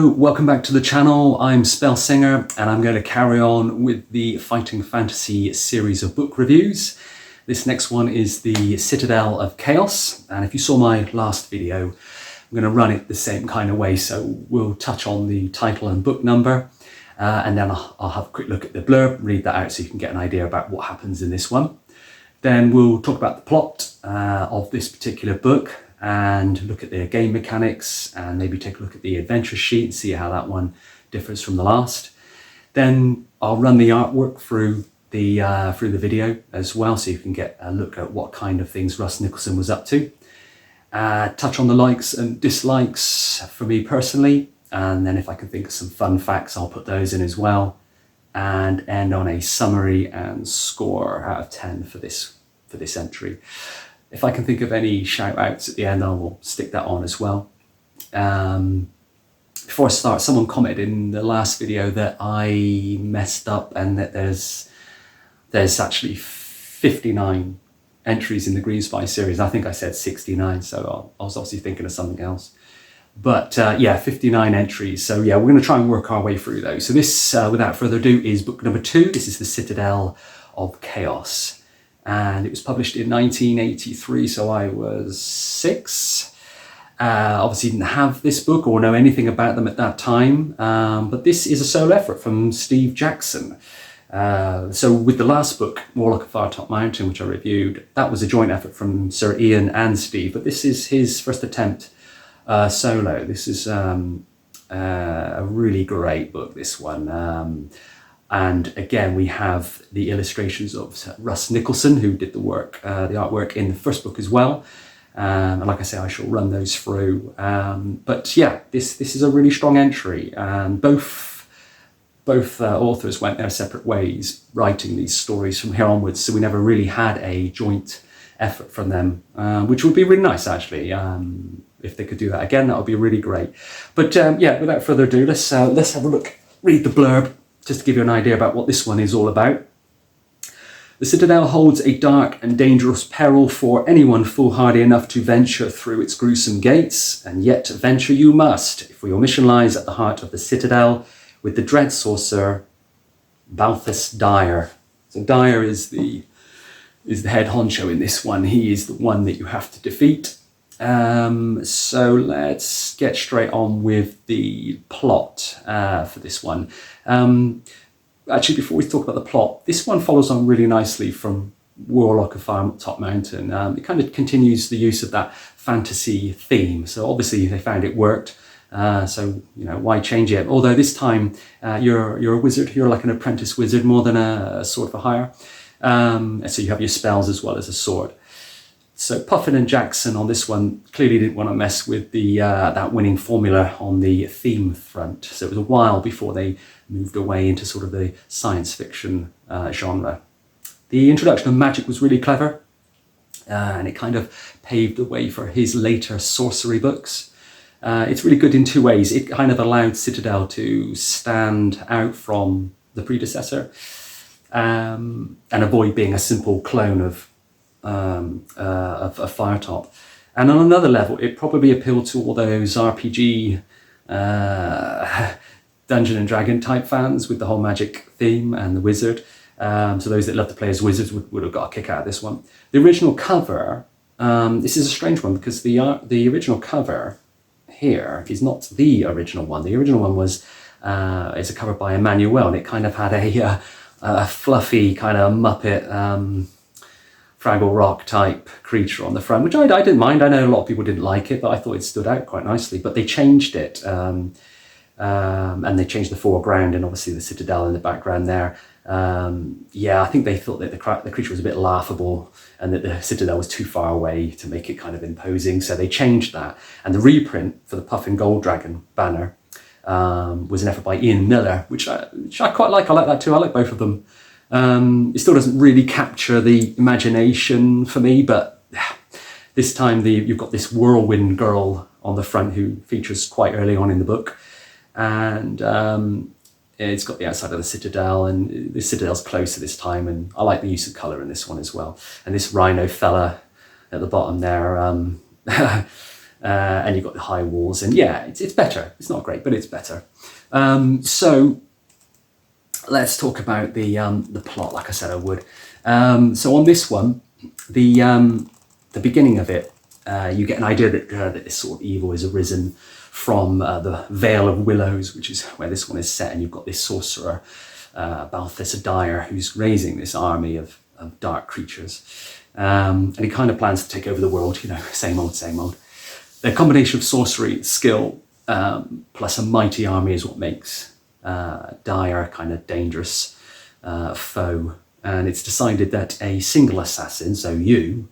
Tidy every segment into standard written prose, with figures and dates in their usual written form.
Hello, welcome back to the channel. I'm Spell Singer and I'm going to carry on with the Fighting Fantasy series of book reviews. This next one is the Citadel of Chaos, and if you saw my last video, I'm going to run it the same kind of way. So we'll touch on the title and book number, and then I'll have a quick look at the blurb, read that out so you can get an idea about what happens in this one. Then we'll talk about the plot of this particular book, and look at the game mechanics and maybe take a look at the adventure sheet and see how that one differs from the last. Then I'll run the artwork through the video as well, so you can get a look at what kind of things Russ Nicholson was up to. Touch on the likes and dislikes for me personally, and then if I can think of some fun facts, I'll put those in as well, and end on a summary and score out of 10 for this entry. If I can think of any shout outs at the end, I will stick that on as well. Before I start, someone commented in the last video that I messed up and that there's actually 59 entries in the Green Spy series. I think I said 69, so I was obviously thinking of something else. But yeah, 59 entries. So yeah, we're going to try and work our way through those. So this, without further ado, is book number 2. This is the Citadel of Chaos. And it was published in 1983, so I was 6. Obviously didn't have this book or know anything about them at that time, but this is a solo effort from Steve Jackson. So with the last book, Warlock of Firetop Mountain, which I reviewed, that was a joint effort from Sir Ian and Steve, but this is his first attempt solo. This is a really great book, this one. And again, we have the illustrations of Russ Nicholson, who did the work, the artwork in the first book as well. And like I say, I shall run those through. But yeah, this is a really strong entry. And both authors went their separate ways writing these stories from here onwards. So we never really had a joint effort from them, which would be really nice, actually. If they could do that again, that would be really great. But yeah, without further ado, let's have a look, read the blurb, just to give you an idea about what this one is all about. The Citadel holds a dark and dangerous peril for anyone foolhardy enough to venture through its gruesome gates, and yet venture you must, for your mission lies at the heart of the Citadel with the dread sorcerer Balthus Dire. So Dire is the head honcho in this one. He is the one that you have to defeat. So let's get straight on with the plot for this one. Actually, before we talk about the plot, this one follows on really nicely from Warlock of Firetop Mountain. It kind of continues the use of that fantasy theme. So obviously they found it worked. So, you know, why change it? Although this time you're a wizard. You're like an apprentice wizard more than a sword for hire. So you have your spells as well as a sword. So Puffin and Jackson on this one clearly didn't want to mess with the that winning formula on the theme front. So it was a while before they moved away into sort of the science fiction genre. The introduction of magic was really clever, and it kind of paved the way for his later sorcery books. It's really good in two ways. It kind of allowed Citadel to stand out from the predecessor and avoid being a simple clone of Firetop. And on another level, it probably appealed to all those RPG Dungeon and Dragon type fans with the whole magic theme and the wizard. So those that love to play as wizards would have got a kick out of this one. The original cover, this is a strange one because the original cover here is not the original one. The original one was is a cover by Emmanuel, and it kind of had a fluffy kind of Muppet Fraggle Rock type creature on the front, which I didn't mind. I know a lot of people didn't like it, but I thought it stood out quite nicely. But they changed it, and they changed the foreground and obviously the Citadel in the background there. Yeah, I think they thought that the creature was a bit laughable and that the Citadel was too far away to make it kind of imposing. So they changed that. And the reprint for the Puffin Gold Dragon banner was an effort by Ian Miller, which I quite like. I like that too. I like both of them. It still doesn't really capture the imagination for me, but this time you've got this whirlwind girl on the front who features quite early on in the book, and it's got the outside of the Citadel, and the Citadel's closer this time, and I like the use of colour in this one as well. And this rhino fella at the bottom there, and you've got the high walls, and yeah, it's better. It's not great, but it's better. So let's talk about the plot. Like I said, I would. So on this one, the beginning of it, you get an idea that this sort of evil has arisen from the Vale of Willows, which is where this one is set, and you've got this sorcerer, Balthus Dire, who's raising this army of dark creatures, and he kind of plans to take over the world. Same old, same old. The combination of sorcery, skill, plus a mighty army is what makes Dire a kind of dangerous foe. And it's decided that a single assassin, so you,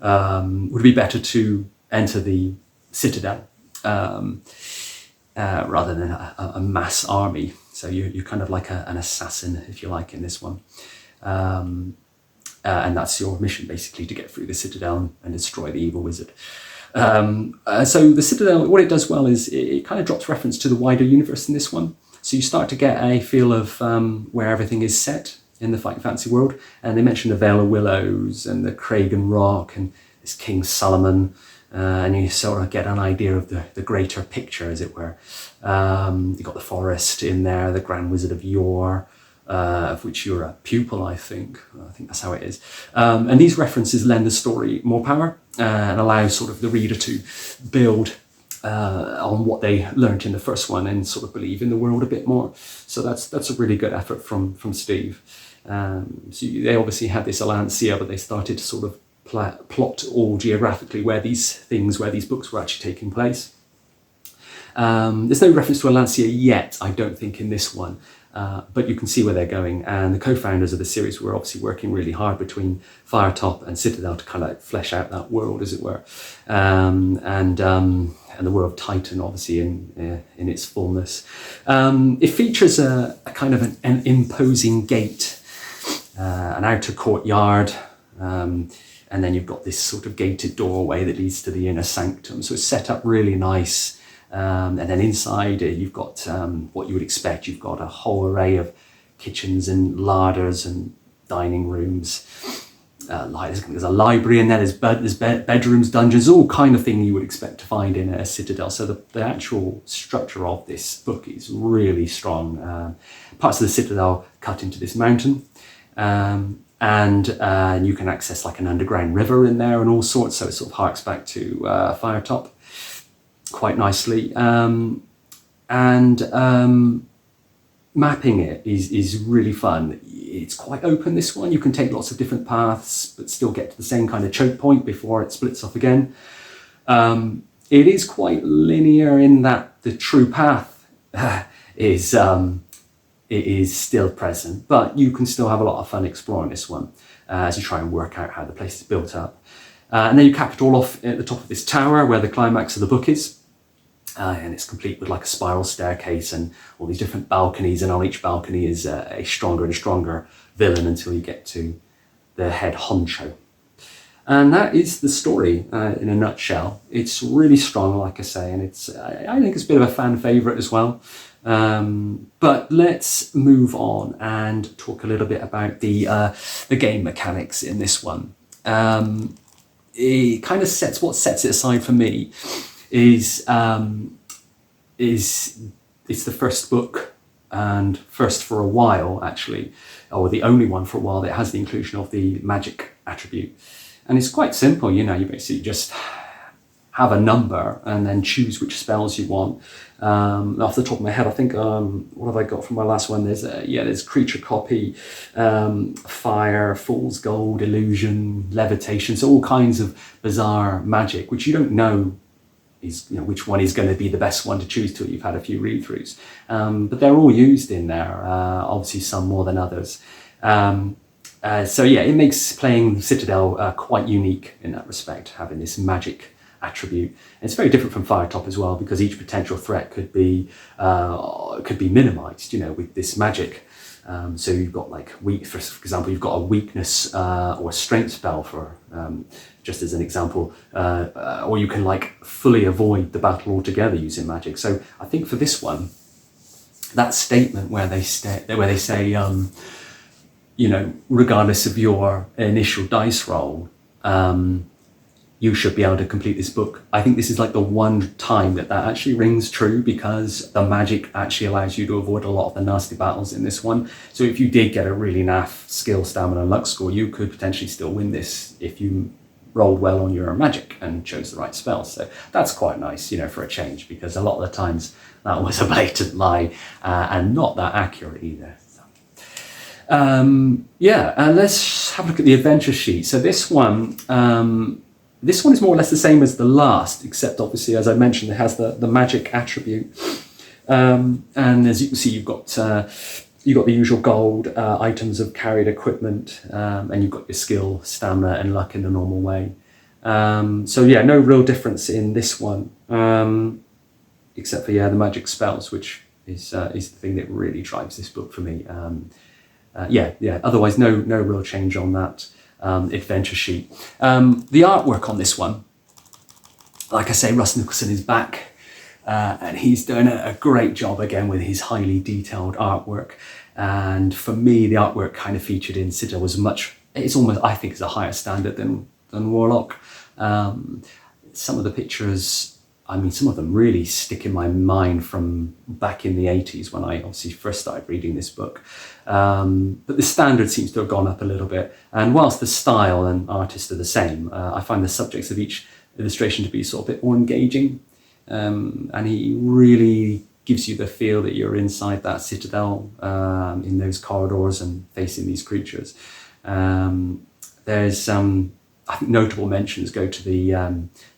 would be better to enter the Citadel rather than a mass army. So you're kind of like an assassin, if you like, in this one. And that's your mission, basically, to get through the Citadel and destroy the evil wizard. So the Citadel, what it does well is it kind of drops reference to the wider universe in this one. So you start to get a feel of where everything is set in the Fighting Fantasy world. And they mention the Vale of Willows and the Cragen Rock and this King Solomon. And you sort of get an idea of the greater picture, as it were. You've got the forest in there, the Grand Wizard of Yore, of which you're a pupil, I think. I think that's how it is. And these references lend the story more power and allow sort of the reader to build on what they learnt in the first one and sort of believe in the world a bit more. So that's a really good effort from Steve. So they obviously had this Alancia, but they started to sort of plot all geographically where these books were actually taking place. There's no reference to Alancia yet, I don't think, in this one. But you can see where they're going, and the co-founders of the series were obviously working really hard between Firetop and Citadel to kind of like flesh out that world, as it were, and the world of Titan, obviously in its fullness. It features a kind of an imposing gate, an outer courtyard, and then you've got this sort of gated doorway that leads to the inner sanctum. So it's set up really nice. And then inside you've got what you would expect. You've got a whole array of kitchens and larders and dining rooms. There's a library in there, there's bedrooms, dungeons, all kind of thing you would expect to find in a Citadel. So the actual structure of this book is really strong. Parts of the Citadel cut into this mountain. And you can access like an underground river in there and all sorts. So it sort of harks back to Firetop quite nicely. Mapping it is really fun. It's quite open, this one. You can take lots of different paths, but still get to the same kind of choke point before it splits off again. It is quite linear in that the true path is still present, but you can still have a lot of fun exploring this one as you try and work out how the place is built up. And then you cap it all off at the top of this tower where the climax of the book is. And it's complete with like a spiral staircase and all these different balconies, and on each balcony is a stronger and stronger villain until you get to the head honcho. And that is the story in a nutshell. It's really strong, like I say, and I think it's a bit of a fan favourite as well. But let's move on and talk a little bit about the game mechanics in this one. It kind of sets it aside for me is it's the first book, and first for a while actually, or the only one for a while that has the inclusion of the magic attribute. And it's quite simple, you basically just have a number and then choose which spells you want. Off the top of my head, I think, what have I got from my last one? There's creature copy, fire, fool's gold, illusion, levitation, so all kinds of bizarre magic, which you don't know which one is going to be the best one to choose till you've had a few read-throughs. But they're all used in there, obviously some more than others. So yeah, it makes playing Citadel quite unique in that respect, having this magic attribute. And it's very different from Firetop as well, because each potential threat could be minimized, with this magic. So you've got for example, you've got a weakness or a strength spell for, just as an example, or you can fully avoid the battle altogether using magic. So I think for this one, that statement where they say, regardless of your initial dice roll, you should be able to complete this book. I think this is like the one time that actually rings true, because the magic actually allows you to avoid a lot of the nasty battles in this one. So if you did get a really naff skill, stamina, and luck score, you could potentially still win this if you rolled well on your magic and chose the right spell. So that's quite nice, you know, for a change, because a lot of the times that was a blatant lie and not that accurate either. Let's have a look at the adventure sheet. So this one is more or less the same as the last, except obviously, as I mentioned, it has the magic attribute. And as you can see, you've got the usual gold items of carried equipment, and you've got your skill, stamina, and luck in the normal way. So yeah, no real difference in this one, except for the magic spells, which is the thing that really drives this book for me. Otherwise, no real change on that adventure sheet. The artwork on this one, like I say, Russ Nicholson is back, and he's done a great job again with his highly detailed artwork. And for me, the artwork kind of featured in Citadel was I think it's a higher standard than Warlock. Some of the pictures, I mean, some of them really stick in my mind from back in the 80s when I obviously first started reading this book. But the standard seems to have gone up a little bit. And whilst the style and artist are the same, I find the subjects of each illustration to be sort of a bit more engaging. And he really gives you the feel that you're inside that citadel, in those corridors and facing these creatures. There's I think notable mentions go to the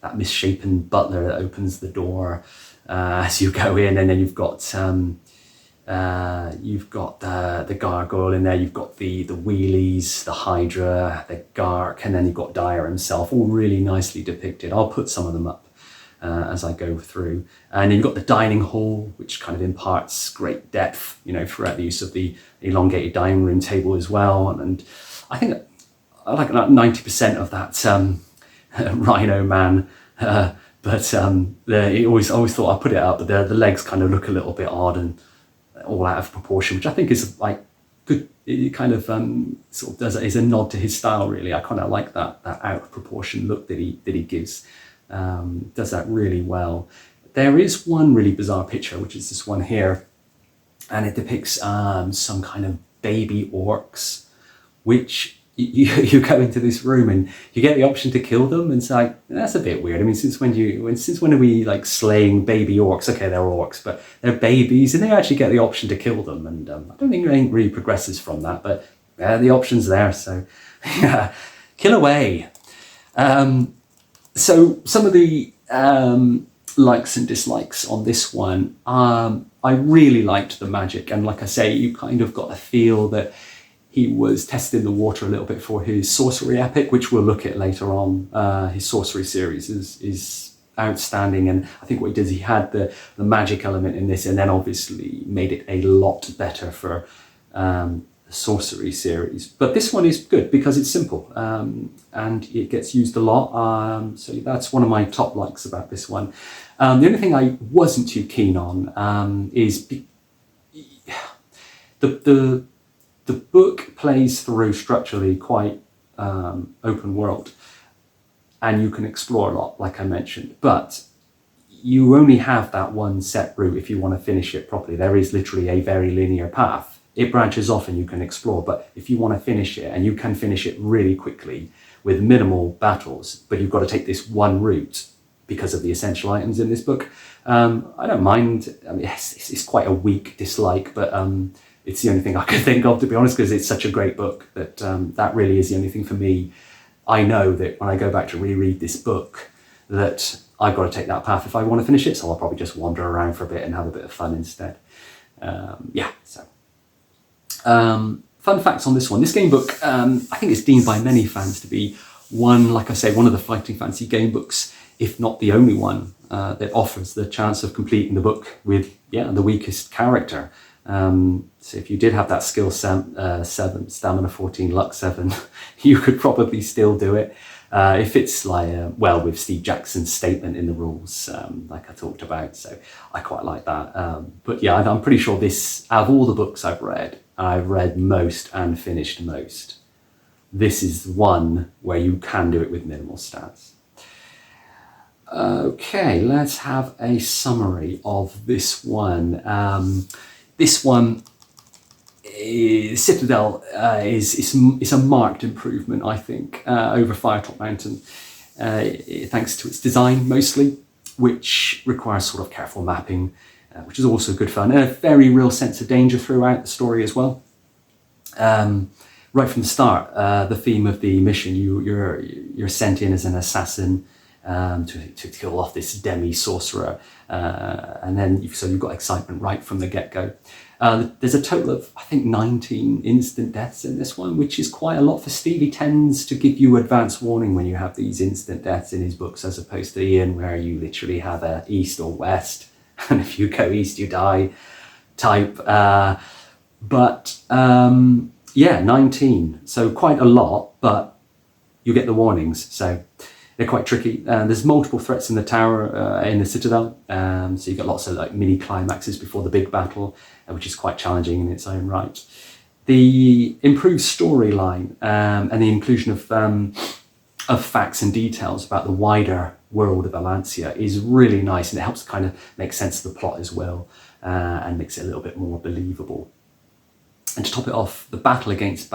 that misshapen butler that opens the door as you go in, and then you've got the gargoyle in there, you've got the wheelies, the hydra, the gark, and then you've got Dire himself, all really nicely depicted. I'll put some of them up as I go through. And then you've got the dining hall, which kind of imparts great depth, you know, throughout the use of the elongated dining room table as well. And I think I like about 90% of that rhino man, but I always thought I'd put it up, but the legs kind of look a little bit odd and all out of proportion, which I think is like good. It kind of sort of is a nod to his style, really. I kind of like that out of proportion look that he gives. Does that really well. There is one really bizarre picture, which is this one here, and it depicts some kind of baby orcs, which you go into this room and you get the option to kill them, and it's like, that's a bit weird. I mean, since when are we like slaying baby orcs? Okay, they're orcs, but they're babies, and they actually get the option to kill them. And I don't think anything really progresses from that, but the option's there, so yeah, kill away. So some of the likes and dislikes on this one, I really liked the magic, and like I say, you kind of got a feel that he was testing the water a little bit for his sorcery epic, which we'll look at later on. His sorcery series is outstanding, and I think what he did is he had the magic element in this, and then obviously made it a lot better for the sorcery series. But this one is good because it's simple, and it gets used a lot. So that's one of my top likes about this one. The only thing I wasn't too keen on is the book plays through structurally quite open world, and you can explore a lot, like I mentioned, but you only have that one set route if you want to finish it properly. There is literally a very linear path. It branches off and you can explore, but if you want to finish it, and you can finish it really quickly with minimal battles, but you've got to take this one route because of the essential items in this book. I don't mind. I mean, it's quite a weak dislike, but it's the only thing I could think of, to be honest, because it's such a great book that that really is the only thing for me. I know that when I go back to reread this book, that I've got to take that path if I want to finish it, so I'll probably just wander around for a bit and have a bit of fun instead. Fun facts on this one. This game book, I think it's deemed by many fans to be one of the fighting fantasy game books, if not the only one, that offers the chance of completing the book with the weakest character. So if you did have that skill 7, stamina 14, luck 7, you could probably still do it. If it's like, with Steve Jackson's statement in the rules, like I talked about. So I quite like that. But yeah, I'm pretty sure this, out of all the books I've read most and finished most, this is one where you can do it with minimal stats. Okay, let's have a summary of this one. This one, Citadel, is a marked improvement, I think, over Firetop Mountain, thanks to its design mostly, which requires sort of careful mapping, which is also good fun, and a very real sense of danger throughout the story as well. Right from the start, the theme of the mission, you're sent in as an assassin to kill off this demi-sorcerer, and then so you've got excitement right from the get-go. There's a total of, I think, 19 instant deaths in this one, which is quite a lot for Steve. He tends to give you advance warning when you have these instant deaths in his books, as opposed to Ian, where you literally have a east or west, and if you go east, you die type. Yeah, 19, so quite a lot, but you get the warnings, so they're quite tricky. There's multiple threats in the tower, in the Citadel, so you get lots of like mini climaxes before the big battle, which is quite challenging in its own right. The improved storyline and the inclusion of facts and details about the wider world of Alancia is really nice, and it helps kind of make sense of the plot as well, and makes it a little bit more believable. And to top it off, the battle against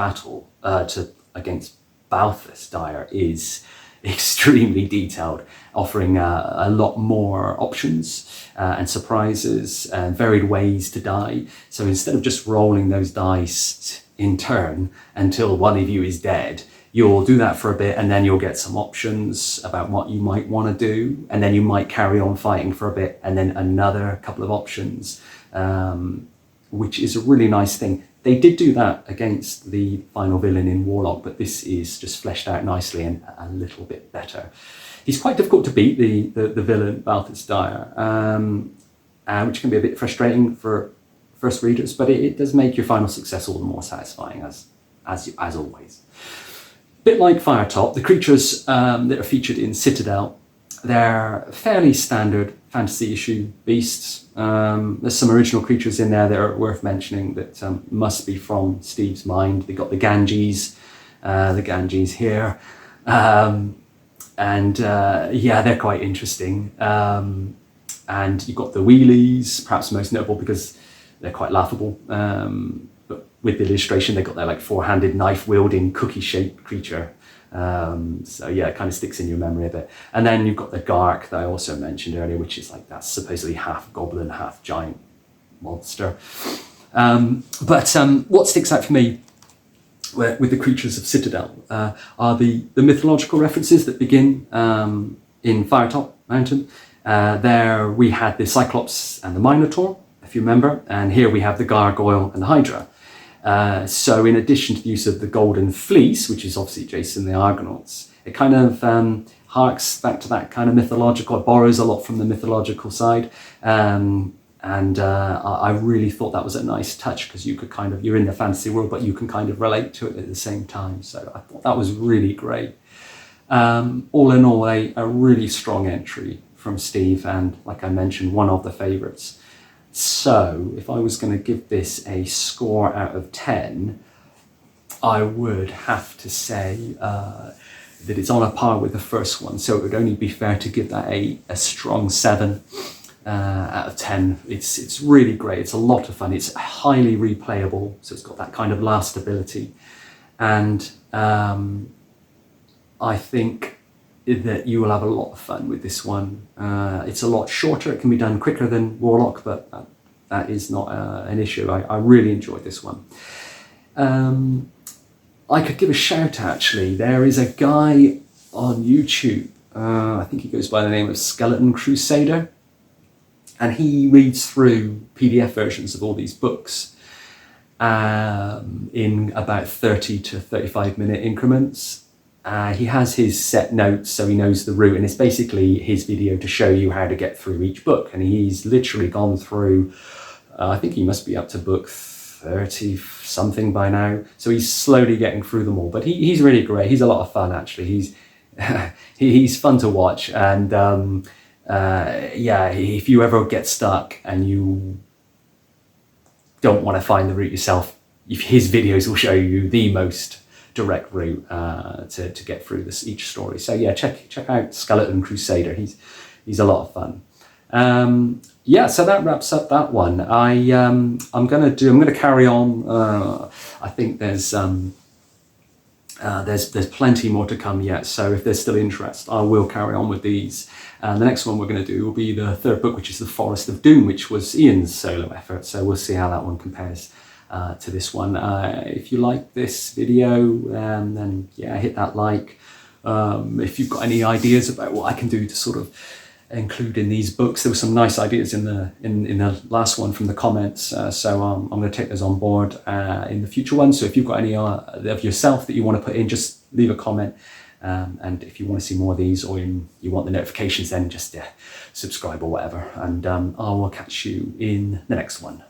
Balthus Dire is extremely detailed, offering a lot more options and surprises and varied ways to die. So instead of just rolling those dice in turn until one of you is dead, you'll do that for a bit, and then you'll get some options about what you might want to do, and then you might carry on fighting for a bit, and then another couple of options, which is a really nice thing. They did do that against the final villain in Warlock, but this is just fleshed out nicely and a little bit better. He's quite difficult to beat, the villain, Balthus Dire, which can be a bit frustrating for first readers, but it does make your final success all the more satisfying, as always. Bit like Firetop, the creatures that are featured in Citadel, they're fairly standard fantasy issue beasts. There's some original creatures in there that are worth mentioning that must be from Steve's mind. They got the Ganges here, yeah, they're quite interesting. And you've got the wheelies, perhaps most notable because they're quite laughable. But with the illustration, they've got their like four-handed knife-wielding cookie-shaped creature. So yeah, it kind of sticks in your memory a bit. And then you've got the Gark that I also mentioned earlier, which is like that supposedly half goblin, half giant monster. What sticks out for me with the creatures of Citadel are the mythological references that begin in Firetop Mountain. There we had the Cyclops and the Minotaur, if you remember, and here we have the Gargoyle and the Hydra. So in addition to the use of the Golden Fleece, which is obviously Jason the Argonauts, it kind of harks back to that kind of mythological, it borrows a lot from the mythological side. I really thought that was a nice touch, because you could kind of, you're in the fantasy world, but you can kind of relate to it at the same time. So I thought that was really great. All in all, a really strong entry from Steve, and like I mentioned, one of the favourites. So if I was going to give this a score out of 10, I would have to say that it's on a par with the first one. So it would only be fair to give that a strong 7 out of 10. It's really great. It's a lot of fun. It's highly replayable. So it's got that kind of lastability. And I think that you will have a lot of fun with this one. It's a lot shorter. It can be done quicker than Warlock, but that is not an issue. I really enjoyed this one. I could give a shout, actually. There is a guy on YouTube, I think he goes by the name of Skeleton Crusader, and he reads through PDF versions of all these books in about 30 to 35 minute increments. He has his set notes, so he knows the route, and it's basically his video to show you how to get through each book. And he's literally gone through, I think he must be up to book 30 something by now. So he's slowly getting through them all, but he's really great. He's a lot of fun, actually. He's fun to watch. And yeah, if you ever get stuck and you don't want to find the route yourself, his videos will show you the most direct route to get through each story. So yeah, check out Skeleton Crusader. He's a lot of fun. Yeah, so that wraps up that one. I'm gonna carry on. I think there's plenty more to come yet, so if there's still interest, I will carry on with these. The next one we're going to do will be the third book, which is The Forest of Doom, which was Ian's solo effort, so we'll see how that one compares to this one. If you like this video, then yeah, hit that like. If you've got any ideas about what I can do to sort of include in these books, there were some nice ideas in the last one from the comments, so I'm going to take those on board in the future ones. So if you've got any of yourself that you want to put in, just leave a comment, and if you want to see more of these, or you want the notifications, then just subscribe or whatever, and I will catch you in the next one.